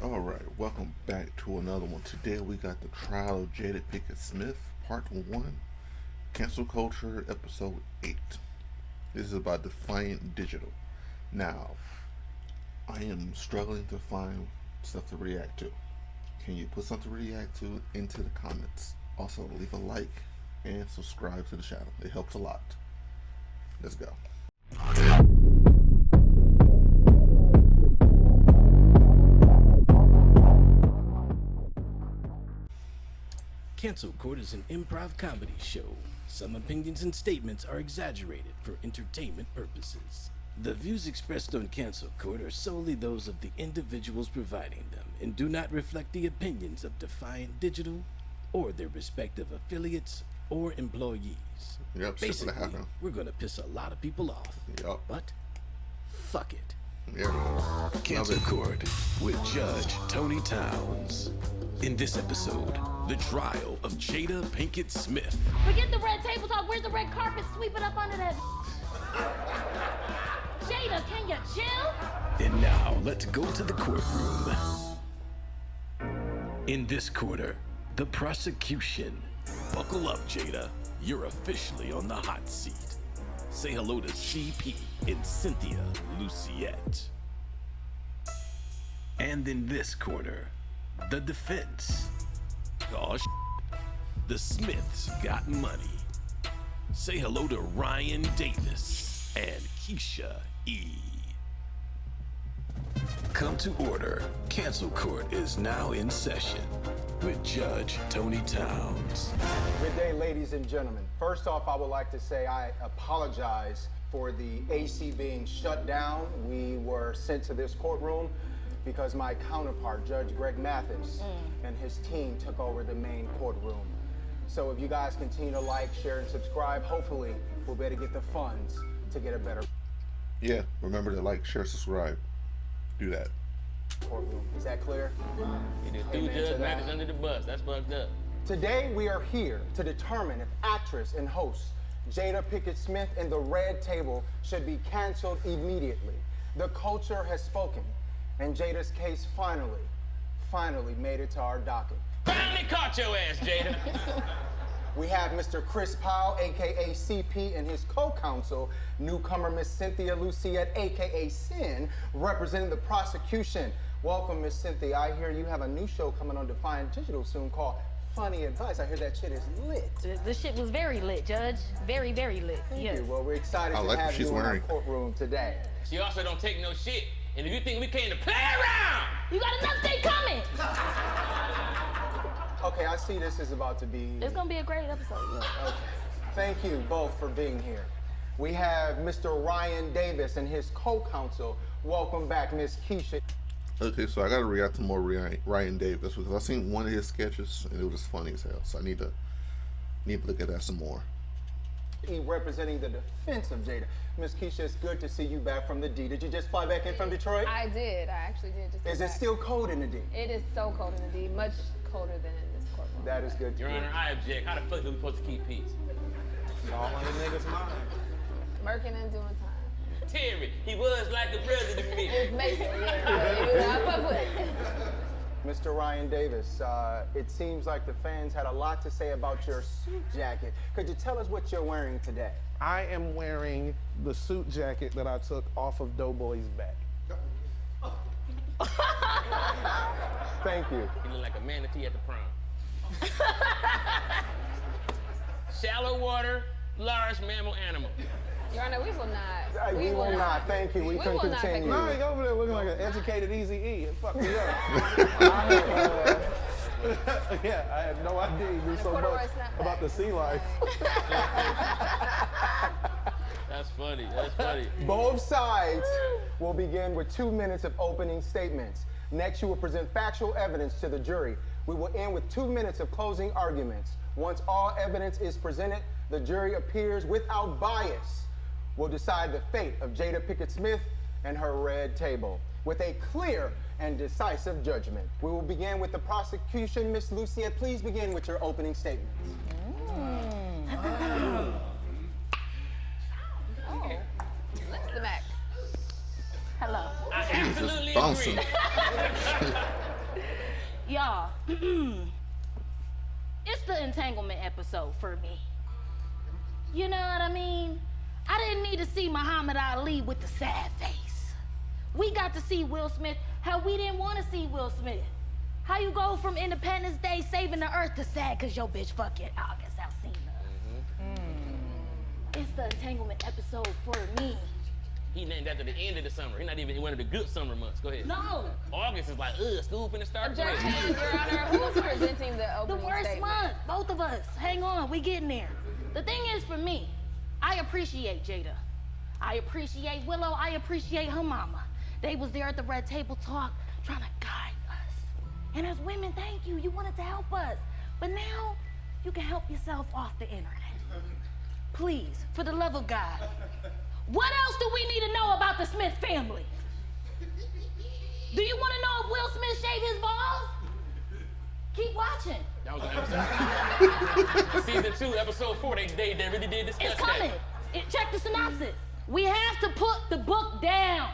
Alright, welcome back to another one. Today we got the trial of Jada Pinkett Smith, part 1, Cancel Culture, episode 8. This is about Defiant Digital. Now, I am struggling to find stuff to react to. Can you put something to react to into the comments? Also, leave a like and subscribe to the channel. It helps a lot. Let's go. Cancel Court is an improv comedy show. Some opinions and statements are exaggerated for entertainment purposes. The views expressed on Cancel Court are solely those of the individuals providing them and do not reflect the opinions of Defiant Digital or their respective affiliates or employees. Yep, Basically, we're gonna piss a lot of people off. Yep. But fuck it. Yeah. Cancel Court with Judge Tony Towns. In this episode, the trial of Jada Pinkett Smith. Forget the red table talk. Where's the red carpet? Sweep it up under that. Jada, can you chill? And now, let's go to the courtroom. In this quarter, the prosecution. Buckle up, Jada. You're officially on the hot seat. Say hello to CP and Cynthia Luciette. And in this quarter, the defense. Oh, the Smiths got money. Say hello to Ryan Davis and Keisha E. Come to order. Cancel Court is now in session with Judge Tony Towns. Good day, ladies and gentlemen. First off, I would like to say I apologize for the AC being shut down. We were sent to this courtroom because my counterpart, Judge Greg Mathis, and his team took over the main courtroom. So if you guys continue to like, share, and subscribe, hopefully we'll be able to get the funds to get a better Yeah, remember to like, share, subscribe. Do that. courtroom. Is that clear? You did Amen threw to Judge that. Mathis under the bus. That's fucked up. Today we are here to determine if actress and host Jada Pinkett Smith and the Red Table should be canceled immediately. The culture has spoken, and Jada's case finally made it to our docket. Finally caught your ass, Jada. We have Mr. Chris Powell, aka CP, and his co-counsel, newcomer Miss Cynthia Luciette, aka Sin, representing the prosecution. Welcome, Miss Cynthia. I hear you have a new show coming on Defiant Digital soon called Funny Advice. I hear that shit is lit. The shit was very lit, Judge. Very, very lit. Thank Yes. you. Well, we're excited I to like what have she's you in our wearing. courtroom today. She also don't take no shit. And if you think we came to play around, You got another day coming. Okay, I see this is about to be... It's gonna be a great episode. Yeah. Okay. Thank you both for being here. We have Mr. Ryan Davis and his co-counsel. Welcome back, Miss Keisha. Okay, so I gotta react to more Ryan Davis because I seen one of his sketches and it was funny as hell. So I need to look at that some more. Representing the defense of Jada. Miss Keisha, it's good to see you back from the D. Did you just fly back in from Detroit? I did. I actually did. Just Is get it back. still cold in the D? It is so cold in the D. Much colder than in this courtroom. That is good to Your hear. Honor, I object. How the fuck are we supposed to keep peace? It's all on the nigga's mind. Merkin and doing time. Terry, he was like a brother to me. It's Mason. Yeah. I fuck with it. Mr. Ryan Davis, it seems like the fans had a lot to say about your suit jacket. Could you tell us what you're wearing today? I am wearing the suit jacket that I took off of Doughboy's back. Thank you. He look like a manatee at the prom. Shallow water, large mammal animal. Your Honor, we will not. We will not. Thank you. We can will not continue. No, he over there looking like an educated Easy E. It fucked me up. Yeah, I had no idea you knew so corduroy much snapback. about the sea life. That's funny. That's funny. Both sides will begin with 2 minutes of opening statements. Next, you will present factual evidence to the jury. We will end with 2 minutes of closing arguments. Once all evidence is presented, the jury appears without bias. Will decide the fate of Jada Pinkett Smith and her Red Table with a clear and decisive judgment. We will begin with the prosecution. Miss Lucia, please begin with your opening statements. Oh, Mr. Mac. Hello. I absolutely bouncing. agree. y'all, it's the entanglement episode for me. You know what I mean? I didn't need to see Muhammad Ali with the sad face. We got to see Will Smith how we didn't want to see Will Smith. How you go from Independence Day saving the earth to sad because your bitch fucking August Alsina. It's the entanglement episode for me. He named after the end of the summer. He's not even one of the good summer months. Go ahead. No. August is like, school finna start. Go Objection, ahead. Your Honor. Who's presenting the The opening worst statement? month, both of us. Hang on, we getting there. The thing is, for me, I appreciate Jada. I appreciate Willow. I appreciate her mama. They was there at the red table talk, trying to guide us. And as women, thank you. You wanted to help us. But now, you can help yourself off the internet. Please, for the love of God. What else do we need to know about the Smith family? Do you want to know if Will Smith shaved his balls? Keep watching. That was an episode. Season 2, episode 4, they really did discuss It's coming. Check the synopsis. We have to put the book down.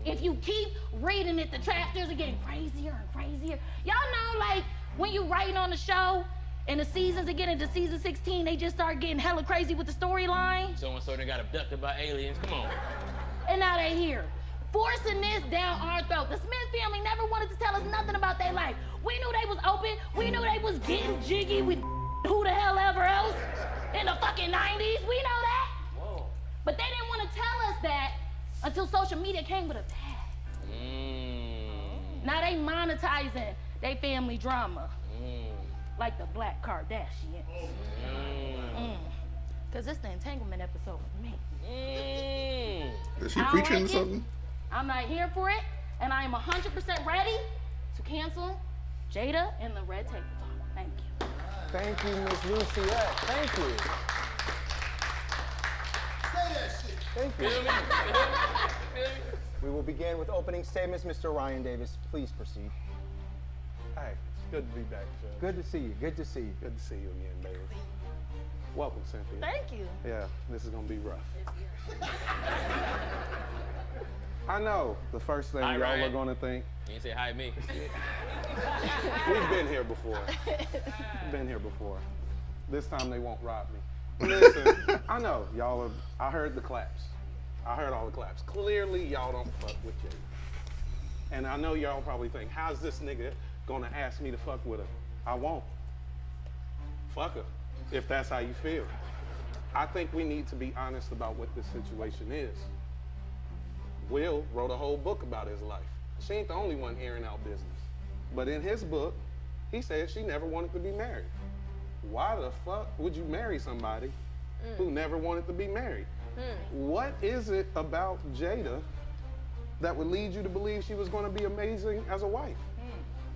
If you keep reading it, the chapters are getting crazier and crazier. Y'all know, like, when you writing on the show and the seasons are getting to season 16, they just start getting hella crazy with the storyline. So-and-so they got abducted by aliens. Come on. And now they here, forcing this down our throat. The Smith family never wanted to tell us nothing about their life. We knew they was open. We knew they was getting jiggy with who the hell ever else in the fucking 90s. We know that. Whoa. But they didn't want to tell us that until social media came with a tag. Now they monetizing they family drama. Like the Black Kardashians. Cause it's the entanglement episode with me. Is she I don't preaching like or it. something? I'm not here for it, and I am 100% ready to cancel Jada and the Red Table Talk. Thank you. Thank you, Miss Luciette. Thank you. Thank you. Feel me? We will begin with opening statements. Mr. Ryan Davis, please proceed. Hey, it's good to be back, Judge. Good to see you. Good to see you. Good to see you again, baby. Welcome, Cynthia. Thank you. Yeah, this is gonna be rough. I know the first thing Hi, y'all Ryan. are gonna think, You ain't say hi to me. we've been here before. Been here before. This time they won't rob me. Listen, I know y'all are, I heard the claps. I heard all the claps. Clearly y'all don't fuck with Jada. And I know y'all probably think, how's this nigga gonna ask me to fuck with her? I won't. Fuck her, if that's how you feel. I think we need to be honest about what this situation is. Will wrote a whole book about his life. She ain't the only one airing out business. But in his book, he said she never wanted to be married. Why the fuck would you marry somebody who never wanted to be married? What is it about Jada that would lead you to believe she was going to be amazing as a wife?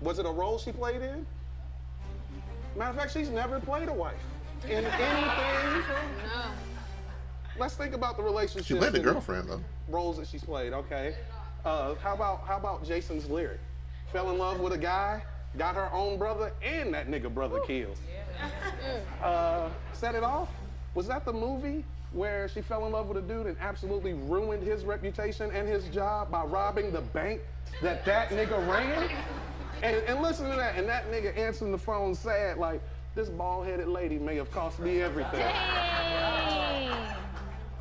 Was it a role she played in? Matter of fact, she's never played a wife in anything. No. Let's think about the relationship. She played the girlfriend though. Roles that she's played, okay. How about Jason's lyric? Fell in love with a guy, got her own brother, and that nigga brother killed. Set It Off? Was that the movie where she fell in love with a dude and absolutely ruined his reputation and his job by robbing the bank that nigga ran? And listen to that, and that nigga answering the phone sad like, this bald-headed lady may have cost me everything. Dang.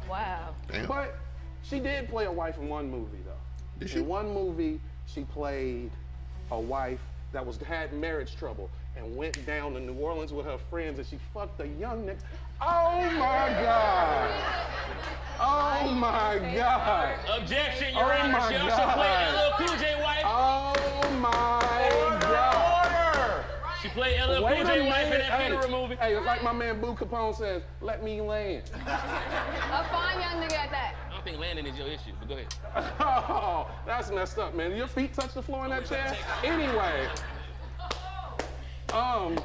Wow. Damn. But she did play a wife in one movie, though. Did she? In one movie, she played a wife that had marriage trouble and went down to New Orleans with her friends, and she fucked a young nigga. Oh my God! Oh my God! Objection, Your Oh Honor. my She also played God. LL Cool J wife. Oh my God! She played LL Wait Cool a J wife in minute. that funeral movie. Hey, like my man Boo Capone says, let me land. A fine young nigga at that. I don't think landing is your issue, but go ahead. Oh, that's messed up, man. Your feet touch the floor in that chair? Anyway.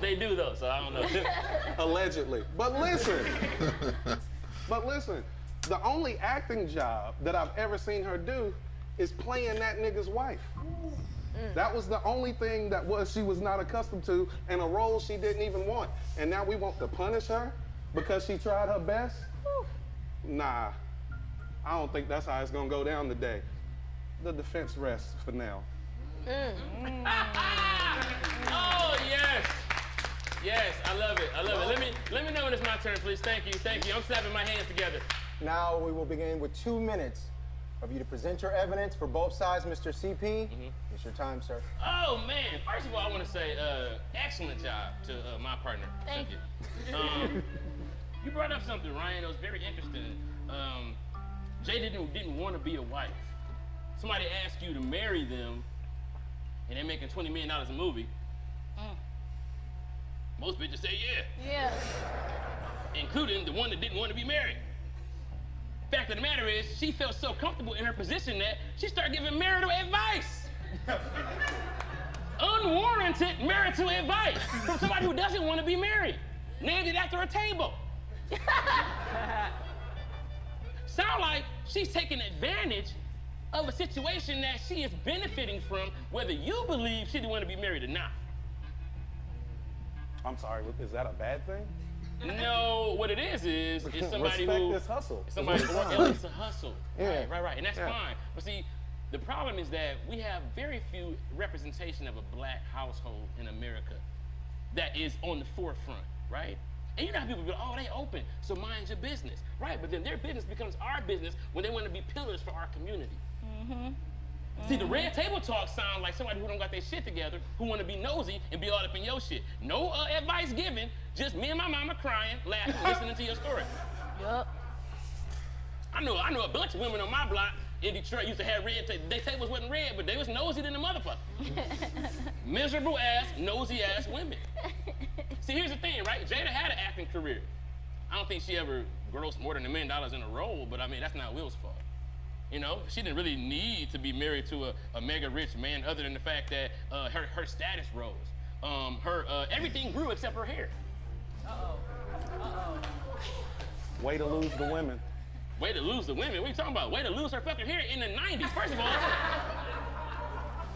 They do though, so I don't know. Allegedly. But listen, the only acting job that I've ever seen her do is playing that nigga's wife. That was the only thing she was not accustomed to, and a role she didn't even want. And now we want to punish her because she tried her best? Nah, I don't think that's how it's gonna go down today. The defense rests for now. Let me know when it's my turn, please. Thank you, thank you. I'm slapping my hands together. Now we will begin with 2 minutes of you to present your evidence for both sides, Mr. CP. It's your time, sir. Oh, man. First of all, I want to say excellent job to my partner. Thank you. You brought up something, Ryan, that was very interesting. Jada didn't want to be a wife. Somebody asked you to marry them, and they're making $20 million a movie. Most bitches say yeah. Yeah. Including the one that didn't want to be married. Fact of the matter is, she felt so comfortable in her position that she started giving marital advice. Unwarranted marital advice from somebody who doesn't want to be married. Named it after a table. Sound like she's taking advantage of a situation that she is benefiting from, whether you believe she didn't want to be married or not. I'm sorry, is that a bad thing? No, what it is somebody Respect who... this hustle. Somebody who... It's a hustle. Yeah. Right. And that's fine. But see, the problem is that we have very few representation of a black household in America that is on the forefront, right? And you know how people go, oh, they open, so mind your business. Right, but then their business becomes our business when they want to be pillars for our community. See, the red table talk sound like somebody who don't got their shit together, who want to be nosy and be all up in your shit. No advice given, just me and my mama crying, laughing, listening to your story. Yup. I know a bunch of women on my block in Detroit used to have red tables. Their tables wasn't red, but they was nosy than the motherfucker. Miserable ass, nosy ass women. See, here's the thing, right? Jada had an acting career. I don't think she ever grossed more than $1 million in a role, but I mean, that's not Will's fault. You know, she didn't really need to be married to a mega rich man other than the fact that her status rose. Everything grew except her hair. Way to lose the women. Way to lose the women? What are you talking about? Way to lose her fucking hair in the 90s, first of all.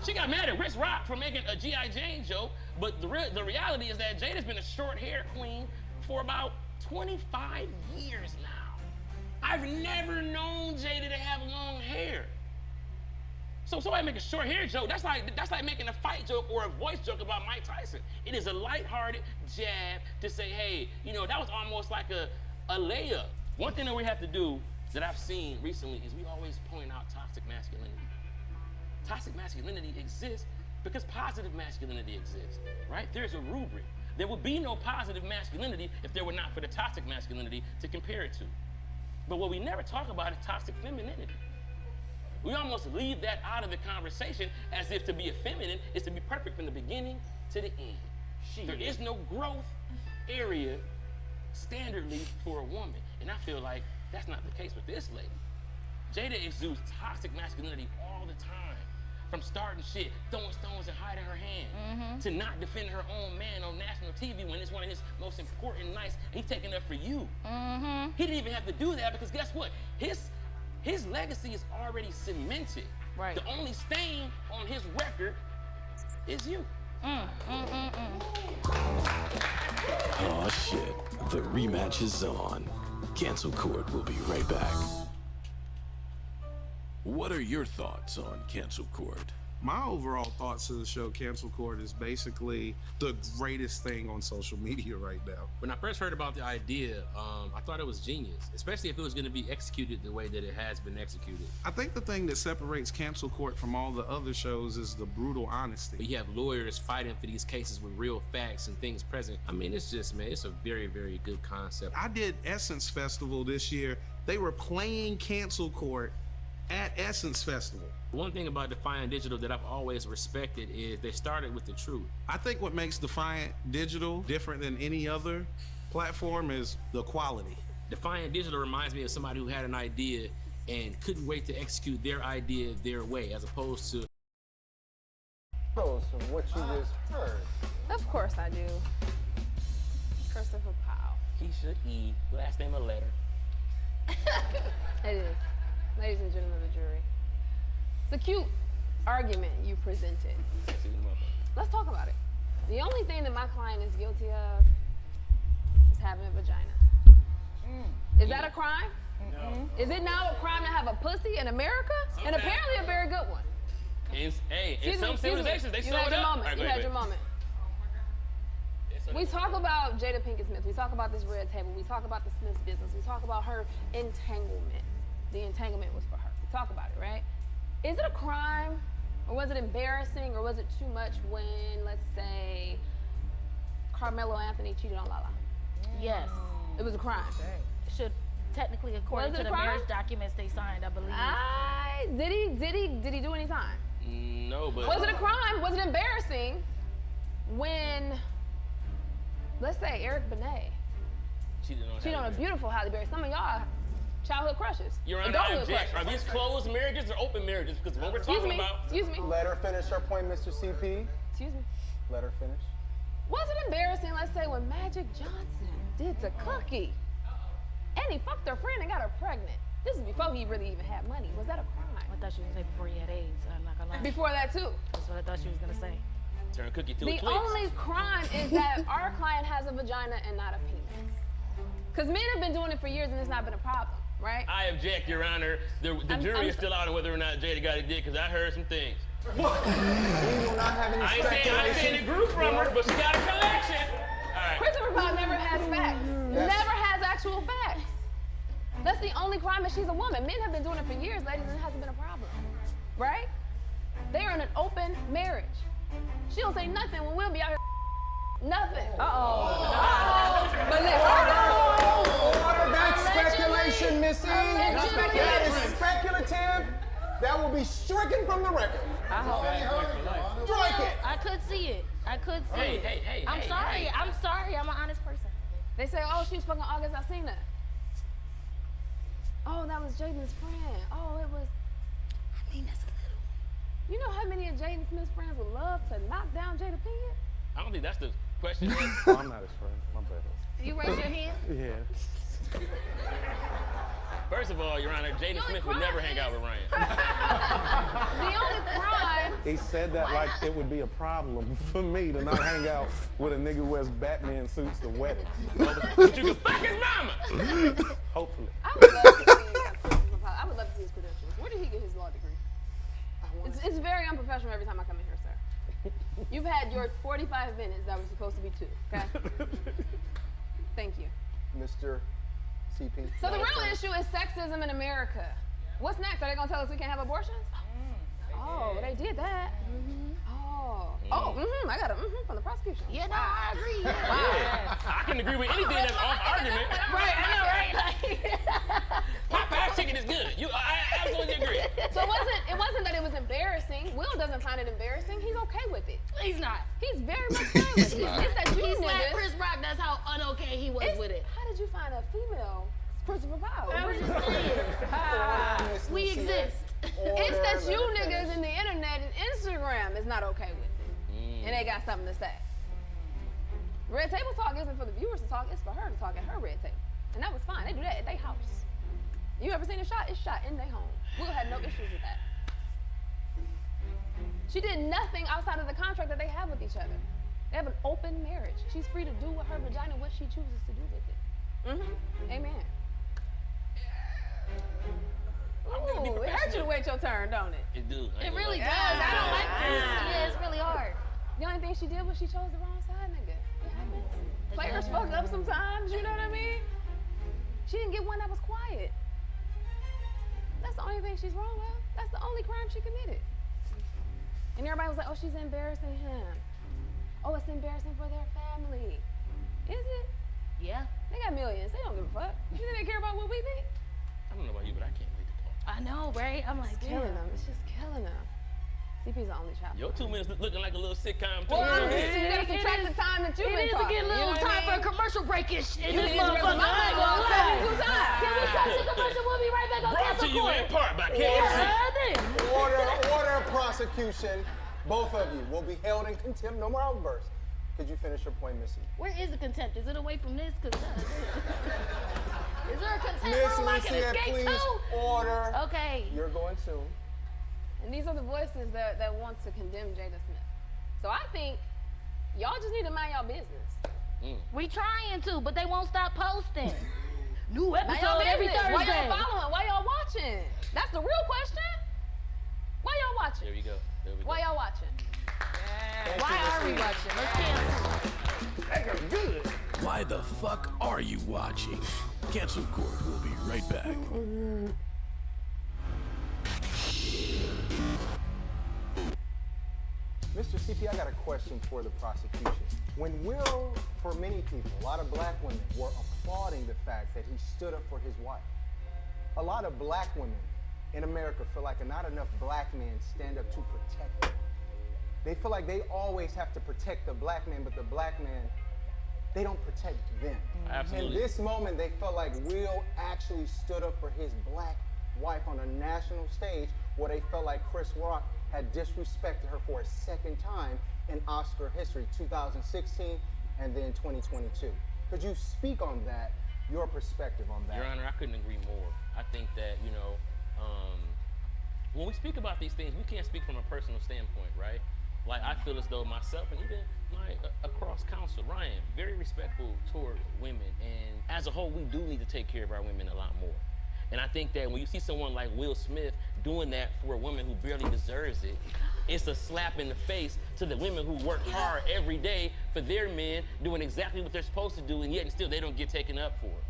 She got mad at Rich Rock for making a G.I. Jane joke, but the reality is that Jada's been a short hair queen for about 25 years now. I've never known Jada to have long hair. So somebody make a short hair joke, that's like making a fight joke or a voice joke about Mike Tyson. It is a lighthearted jab to say, hey, you know, that was almost like a layup. One thing that we have to do that I've seen recently is we always point out toxic masculinity. Toxic masculinity exists because positive masculinity exists, right? There's a rubric. There would be no positive masculinity if there were not for the toxic masculinity to compare it to. But what we never talk about is toxic femininity. We almost leave that out of the conversation as if to be a feminine is to be perfect from the beginning to the end. There is no growth area standardly for a woman. And I feel like that's not the case with this lady. Jada exudes toxic masculinity all the time. From starting shit, throwing stones and hiding her hand, to not defend her own man on national TV when it's one of his most important nights, and he's taking up for you. He didn't even have to do that because guess what? His legacy is already cemented. Right. The only stain on his record is you. Oh shit, the rematch is on. Cancel Court will be right back. What are your thoughts on Cancel Court? My overall thoughts of the show Cancel Court is basically the greatest thing on social media right now. When I first heard about the idea, I thought it was genius, especially if it was going to be executed the way that it has been executed. I think the thing that separates Cancel Court from all the other shows is the brutal honesty. But you have lawyers fighting for these cases with real facts and things present. I mean, it's just, man, it's a very, very good concept. I did Essence Festival this year. They were playing Cancel Court at Essence Festival. One thing about Defiant Digital that I've always respected is they started with the truth. I think what makes Defiant Digital different than any other platform is the quality. Defiant Digital reminds me of somebody who had an idea and couldn't wait to execute their idea their way, as opposed to From what you just heard. Of course I do. Christopher Powell. Keisha E. Last name a letter. It is. Ladies and gentlemen of the jury. It's a cute argument you presented. Let's talk about it. The only thing that my client is guilty of is having a vagina. Is that a crime? No. Is it now a crime to have a pussy in America? And apparently a very good one. In some civilizations, they you sew had it your up. moment. Right, you had your moment. We talk about Jada Pinkett Smith. We talk about this red table. We talk about the Smith's business. We talk about her entanglement. The entanglement was for her. We talk about it, right? Is it a crime, or was it embarrassing, or was it too much when, let's say, Carmelo Anthony cheated on Lala? Yes. It was a crime. Should technically, according to the marriage documents they signed, I believe. Did he do any time? No, but Was it a crime? Was it embarrassing when, let's say, Eric Benet cheated on a beautiful Halle Berry? Some of y'all childhood crushes. Your Honor, I adulthood object. crushes. Are these closed marriages or open marriages? Because what we're talking about. Excuse me. Let her finish her point, Mr. CP. Excuse me. Let her finish. Was it embarrassing, let's say, when Magic Johnson did to Cookie? And he fucked her friend and got her pregnant. This is before he really even had money. Was that a crime? I thought she was gonna say before he had AIDS. I'm not gonna lie. Before that, too. That's what I thought she was gonna say. Turn Cookie to a The Twix. only crime is that our client has a vagina and not a penis. Because men have been doing it for years and it's not been a problem, right? I object, Your Honor. The jury is still out on whether or not Jada got it did, because I heard some things. We will not have any I ain't saying it grew from her, but she got a collection. All right. Christopher Bob never has facts. Never has actual facts. That's the only crime, is she's a woman. Men have been doing it for years, ladies, and it hasn't been a problem, right? They are in an open marriage. She'll say nothing when we'll be out here. Nothing. But Order, that's speculation, Missy. That is speculative. That will be stricken from the record. Strike it. I could see it. Hey. I'm sorry. I'm an honest person. they say, oh, she was fucking August Alsina. Oh, that was Jaden's friend. Oh, it was. I mean, that's a little. You know how many of Jaden Smith's friends would love to knock down Jada Pinkett? I don't think that's the question. I'm not his friend. My bad. You raise your hand? Yeah. First of all, Your Honor, Jaden Smith would never hang out with Ryan. The only crime. He said that like it would be a problem for me to not hang out with a nigga who wears Batman suits to weddings. But you can fuck his mama. Hopefully. I would love to see his credentials. Where did he get his law degree? It's very unprofessional every time I come in here, sir. You've had your 45 minutes that was supposed to be 2, okay? Thank you. Mr. CP. So the real issue is sexism in America. What's next? Are they gonna tell us we can't have abortions? Oh, they did that. I got a from the prosecution. Yeah, no, I agree. Yeah. I can agree with anything that's off argument. Right, I know, right? Popeye's chicken is good. I absolutely agree. So it wasn't that it was embarrassing. Will doesn't find it embarrassing. He's okay with it. He's not. He's very much fine with it. It's that you He slapped niggas. Chris Rock. That's how unokay he was with it. How did you find a female Christopher Powell? I was just saying. We exist. It's that you niggas in the internet and Instagram is not okay with it. And they got something to say. Red table talk isn't for the viewers to talk, it's for her to talk at her red table. And that was fine. They do that at their house. You ever seen a shot? It's shot in their home. Will had no issues with that. She did nothing outside of the contract that they have with each other. They have an open marriage. She's free to do with her vagina what she chooses to do with it. Amen. Ooh, it hurts you to wait your turn, don't it? It do. It really does. I don't like this. Yeah, it's really hard. The only thing she did was she chose the wrong side, nigga. It happens. Players fuck up sometimes, you know what I mean? She didn't get one that was quiet. That's the only thing she's wrong with. That's the only crime she committed. And everybody was like, oh, she's embarrassing him. Oh, it's embarrassing for their family. Is it? Yeah. They got millions. They don't give a fuck. You think they care about what we think? I don't know about you, but I can't wait to talk. I know, right? I'm like, It's damn. killing them. It's just killing them. CP's the only child. Your 2 minutes looking like a little sitcom too. Well, Go you ahead. gotta subtract the time that you've been It is to talking. get a You know little what time I for a mean? commercial break-ish in You this need to motherfucker. rest my I'm not gonna lie. 72 times. Can we cut to commercial? We'll be right back on Brought Cancel to you Court. in part by KFC. Order of prosecution. Both of you will be held in contempt. No more outbursts. Could you finish your point, Missy? Where is the contempt? Is it away from this? Cause is there a contempt Miss room I can Lucia, escape please to? order. Okay. You're going soon. And these are the voices that wants to condemn Jada Smith. So I think y'all just need to mind y'all business. We trying to, but they won't stop posting. New Mind y'all episode every business. Why Thursday. y'all following? Why y'all watching? That's the real question. Why y'all watching? There we go. Why y'all watching? Why are we watching? Let's cancel. Take her good. Why the fuck are you watching? Cancel Court will be right back. Mr. CP, I got a question for the prosecution. When Will, for many people, a lot of black women were applauding the fact that he stood up for his wife. A lot of black women in America feel like not enough black men stand up to protect them. They feel like they always have to protect the black man, but the black man, they don't protect them. Absolutely. In this moment, they felt like Will actually stood up for his black wife on a national stage where they felt like Chris Rock had disrespected her for a second time in Oscar history, 2016 and then 2022. Could you speak on that, your perspective on that? Your Honor, I couldn't agree more. I think that, when we speak about these things, we can't speak from a personal standpoint, right? Like, I feel as though myself and even my across counsel, Ryan, very respectful toward women. And as a whole, we do need to take care of our women a lot more. And I think that when you see someone like Will Smith doing that for a woman who barely deserves it, it's a slap in the face to the women who work hard every day for their men, doing exactly what they're supposed to do, and yet and still they don't get taken up for it.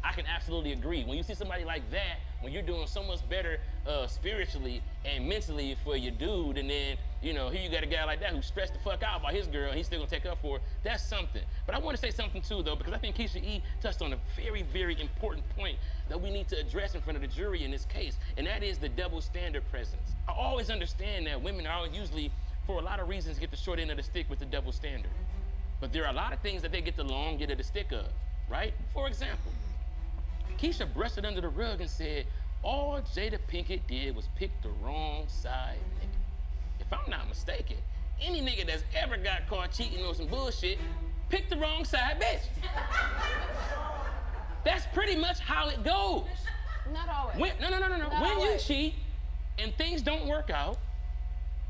I can absolutely agree. When you see somebody like that, when you're doing so much better spiritually and mentally for your dude, and then, here you got a guy like that who's stressed the fuck out by his girl, and he's still gonna take up for her, that's something. But I wanna say something too, though, because I think Keisha E. touched on a very, very important point that we need to address in front of the jury in this case, and that is the double standard presence. I always understand that women are usually, for a lot of reasons, get the short end of the stick with the double standard. But there are a lot of things that they get the long end of the stick of, right? For example, Keisha brushed it under the rug and said, all Jada Pinkett did was pick the wrong side nigga. If I'm not mistaken, any nigga that's ever got caught cheating on some bullshit picked the wrong side bitch. That's pretty much how it goes. Not always. No. Not When you always. cheat and things don't work out,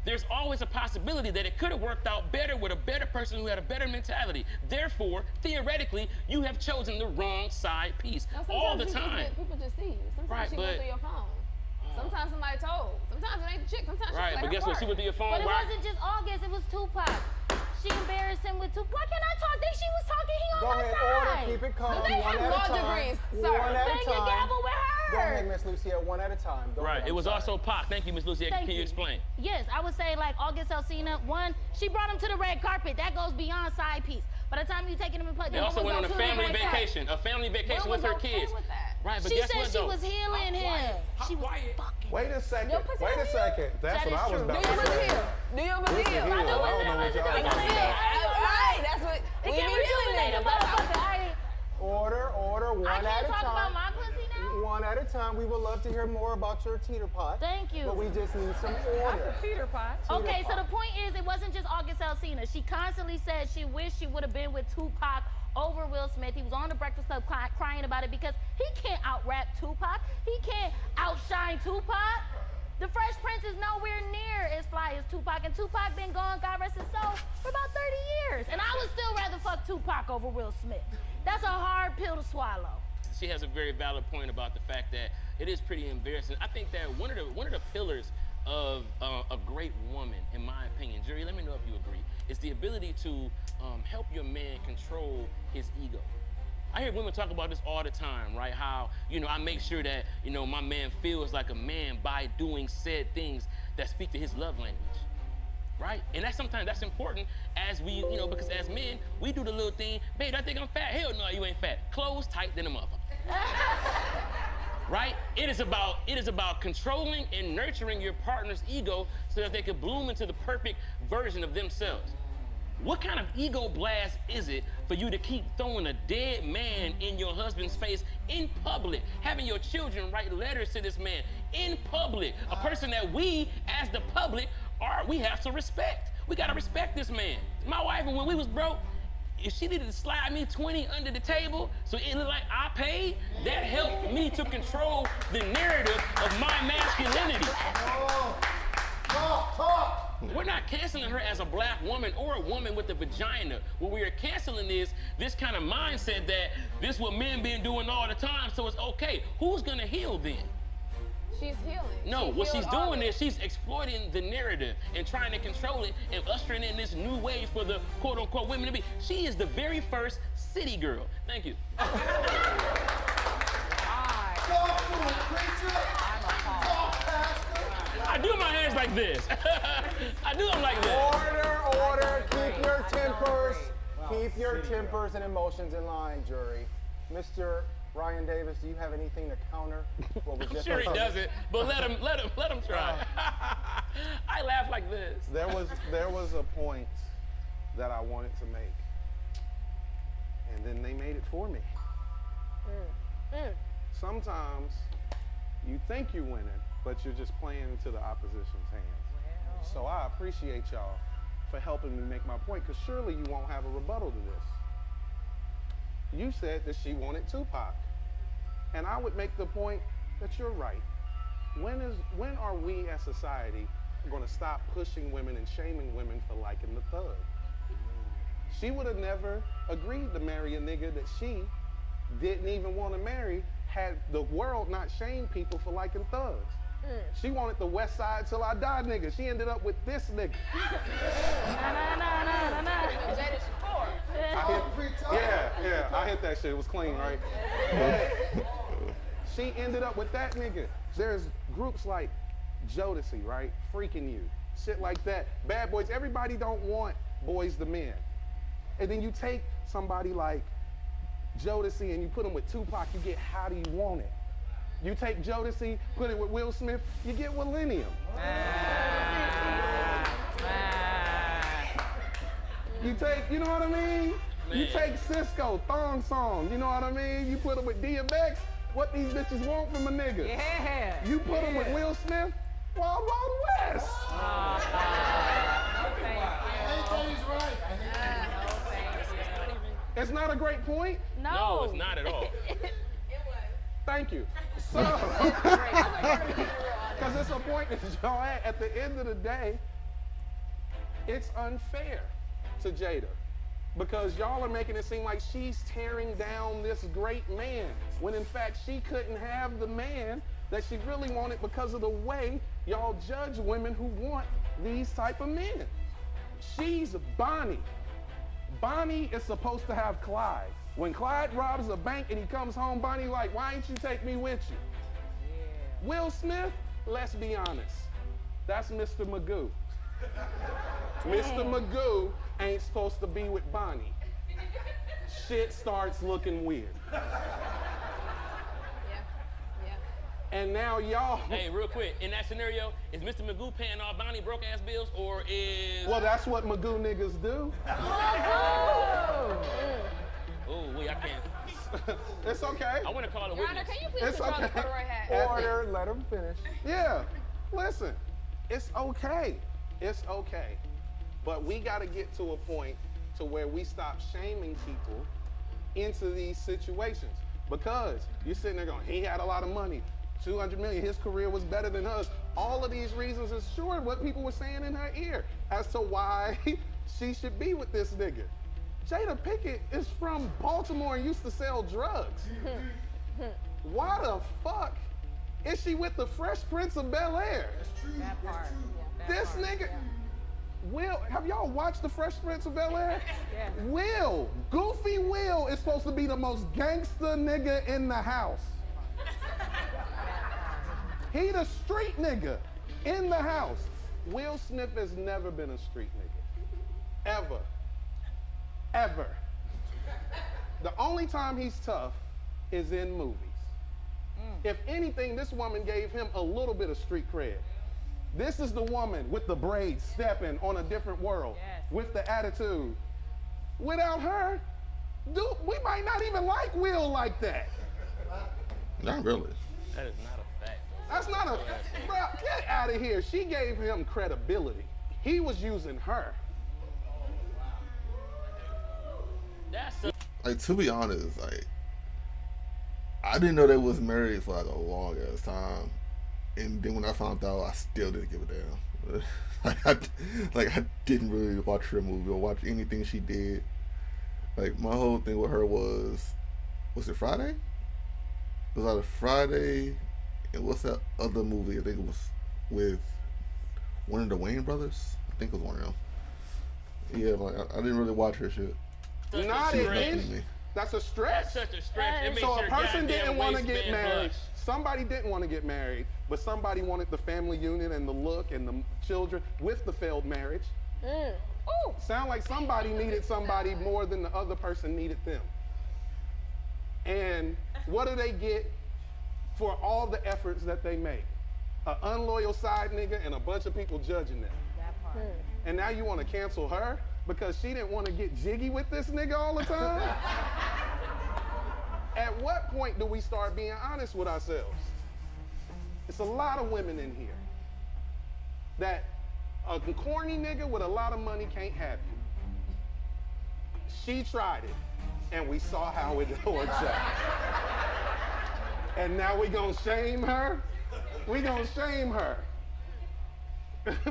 there's always a possibility that it could have worked out better with a better person who had a better mentality. Therefore, theoretically, you have chosen the wrong side piece Now, all the sometimes time. People just see you. Sometimes Right, she but- went through your phone. Sometimes somebody told. Sometimes it ain't the chick. Sometimes Right, she but like guess her what? She part. went through your phone. But it Why? wasn't just August, it was Tupac. She embarrassed him with Tupac. Why can't I talk? Then she was talking, he on Go my ahead, side. order, keep it calm, But they one have at a law time. degrees, sir. One at a Bang your time. gavel with her. Go ahead, Miss Lucia, one at a time. Go Right, ahead, it I'm was sorry. also Pac. Thank you, Miss Lucy. Thank Can you explain? Yes, I would say like August Alsina, one, she brought him to the red carpet. That goes beyond side piece. By the time you taking him and put They also went on a family vacation Will with her was okay kids. with that. Right, but She guess said what she though? was healing him. She was fucking. Wait a second. Your pussy Wait a don't second. That's That what I is was true. Do about you to say. believe? Do you Pussy believe? healed. I I know don't what know what y'all I talking know about. what- Right, that's what It we can be rejuvenate a healing niggas. motherfucker. Order, one I at can't a talk about time. my pussy now? One at a time. We would love to hear more about your teeter pot. Thank you. But we just need some order. Peter pot. Okay, so the point is, it wasn't just August Alsina. She constantly said she wished she would have been with Tupac over Will Smith. He was on the Breakfast Club crying about it because he can't out-rap Tupac. He can't outshine Tupac. The Fresh Prince is nowhere near as fly as Tupac, and Tupac been gone, God rest his soul, for about 30 years. And I would still rather fuck Tupac over Will Smith. That's a hard pill to swallow. She has a very valid point about the fact that it is pretty embarrassing. I think that one of the pillars of a great woman, in my opinion, jury, let me know if you agree, is the ability to help your man control his ego. I hear women talk about this all the time, right? How, I make sure that, my man feels like a man by doing said things that speak to his love language, right? And sometimes that's important as we, because as men, we do the little thing, babe, I think I'm fat. Hell no, you ain't fat. Clothes tight than a motherfucker. Right? It is about controlling and nurturing your partner's ego so that they can bloom into the perfect version of themselves. What kind of ego blast is it for you to keep throwing a dead man in your husband's face in public, having your children write letters to this man in public, a person that we, as the public, we have to respect. We gotta respect this man. My wife, when we was broke, if she needed to slide me 20 under the table so it looked like I paid, that helped me to control the narrative of my masculinity. Talk. We're not canceling her as a black woman or a woman with a vagina. What we are canceling is this kind of mindset that this is what men been doing all the time, so it's okay. Who's gonna heal then? She's healing. No, She what she's healed all doing of it. is she's exploiting the narrative and trying to control it and ushering in this new way for the quote unquote women to be. She is the very first city girl. Thank you. I do my hands like this. I do them like this. Order. Keep your tempers. Keep your tempers and emotions in line, jury. Mr. Ryan Davis, do you have anything to counter what was I'm just sure he heard? doesn't, but let him try. I laugh like this. There was a point that I wanted to make, and then they made it for me. Sometimes you think you're winning, but you're just playing into the opposition's hands. So I appreciate y'all for helping me make my point, because surely you won't have a rebuttal to this. You said that she wanted Tupac. And I would make the point that you're right. When are we as society going to stop pushing women and shaming women for liking the thug? She would have never agreed to marry a nigga that she didn't even want to marry had the world not shamed people for liking thugs. She wanted the West Side Till I Die nigga. She ended up with this nigga. I hit that shit. It was clean, right? She ended up with that nigga. There's groups like Jodeci, right? Freaking You. Shit like that. Bad Boys. Everybody don't want Boys the Men. And then you take somebody like Jodeci and you put him with Tupac, you get How Do You Want It? You take Jodeci, put it with Will Smith, you get Millennium. You take, you know what I mean? You take Cisco, Thong Song, you know what I mean? You put him with DMX, what these bitches want from a nigga. Yeah. You put him with Will Smith, Wild Wild West. It's not a great point? No, it's not at all. Thank you. So, because it's a point that y'all at the end of the day, it's unfair to Jada. Because y'all are making it seem like she's tearing down this great man, when in fact she couldn't have the man that she really wanted because of the way y'all judge women who want these type of men. She's Bonnie. Bonnie is supposed to have Clyde. When Clyde robs a bank and he comes home, Bonnie like, why ain't you take me with you? Yeah. Will Smith, let's be honest, that's Mr. Magoo. Mr. Magoo ain't supposed to be with Bonnie. Shit starts looking weird. And now y'all. Hey, real quick, in that scenario, is Mr. Magoo paying all Bonnie broke ass bills, or is? Well, that's what Magoo niggas do. Oh, wait, I can't. It's okay. I want to call a Your witness. Honor, can you please control the corduroy hat? Order, let him finish. Yeah, listen, it's okay. It's okay. But we got to get to a point to where we stop shaming people into these situations. Because you're sitting there going, he had a lot of money, 200 million, his career was better than us. All of these reasons is sure what people were saying in her ear as to why she should be with this nigga. Jada Pinkett is from Baltimore and used to sell drugs. Why the fuck is she with the Fresh Prince of Bel-Air? That part. This nigga, Will, have y'all watched the Fresh Prince of Bel-Air? Yes. Will, Goofy Will is supposed to be the most gangster nigga in the house. He the street nigga in the house. Will Smith has never been a street nigga. Ever. Ever. The only time he's tough is in movies. If anything, this woman gave him a little bit of street cred. This is the woman with the braids stepping on a different world, with the attitude. Without her, dude, we might not even like Will like that. Not really. That is not a fact. That's not a, bro, get out of here. She gave him credibility. He was using her. That's a Like, to be honest, like, I didn't know they was married for like a long ass time, and then when I found out, I still didn't give a damn. I didn't really watch her movie or watch anything she did. Like, my whole thing with her was it Friday? It was either Friday, And what's that other movie? I think it was with one of the Wayne brothers. I think it was one of them. Yeah, like I didn't really watch her shit. Not She was it nothing is. to me. That's a stretch. That's such a stretch. It makes So a your person goddamn didn't want to get waistband married. blush. Somebody didn't want to get married, but somebody wanted the family unit and the look and the children with the failed marriage. Ooh. Sound like somebody needed somebody more than the other person needed them. And what do they get for all the efforts that they make? An unloyal side nigga and a bunch of people judging them. That part. And now you want to cancel her because she didn't want to get jiggy with this nigga all the time? At what point do we start being honest with ourselves? It's a lot of women in here that a corny nigga with a lot of money can't have you. She tried it, and we saw how it works out. And now we gonna shame her? We gonna shame her.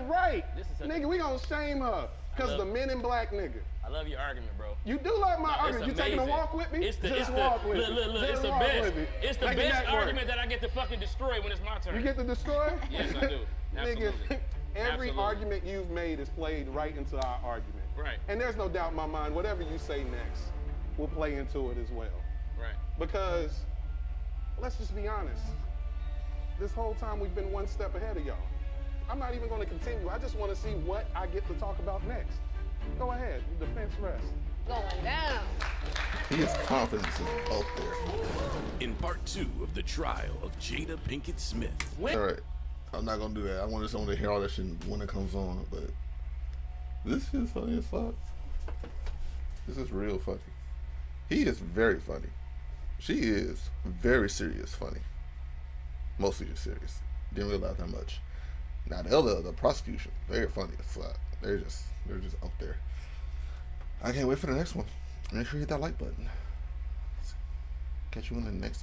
Right. This is such Nigga, a- we gonna shame her. Because the Men in Black nigga. I love your argument, bro. You do love my No, it's argument. You taking a amazing. walk with me? It's the, Just it's walk the, with look, me. look, look, Just it's the walk best. with me. It's the Make it best that work. argument that I get to fucking destroy when it's my turn. You get to destroy? Yes, I do. Nigga, Absolutely. every Absolutely. argument you've made is played right into our argument. Right. And there's no doubt in my mind, whatever you say next will play into it as well. Right. Because, let's just be honest, this whole time we've been one step ahead of y'all. I'm not even going to continue. I just want to see what I get to talk about next. Go ahead, defense rest. Going down. His confidence is up there. In part 2 of the trial of Jada Pinkett Smith. All right, I'm not gonna do that. I want to hear all that shit when it comes on. But this is funny as fuck. This is real funny. He is very funny. She is very serious funny. Mostly just serious. Didn't realize that much. Now the prosecution, they're funny as fuck. They're just up there. I can't wait for the next one. Make sure you hit that like button. Catch you in the next one.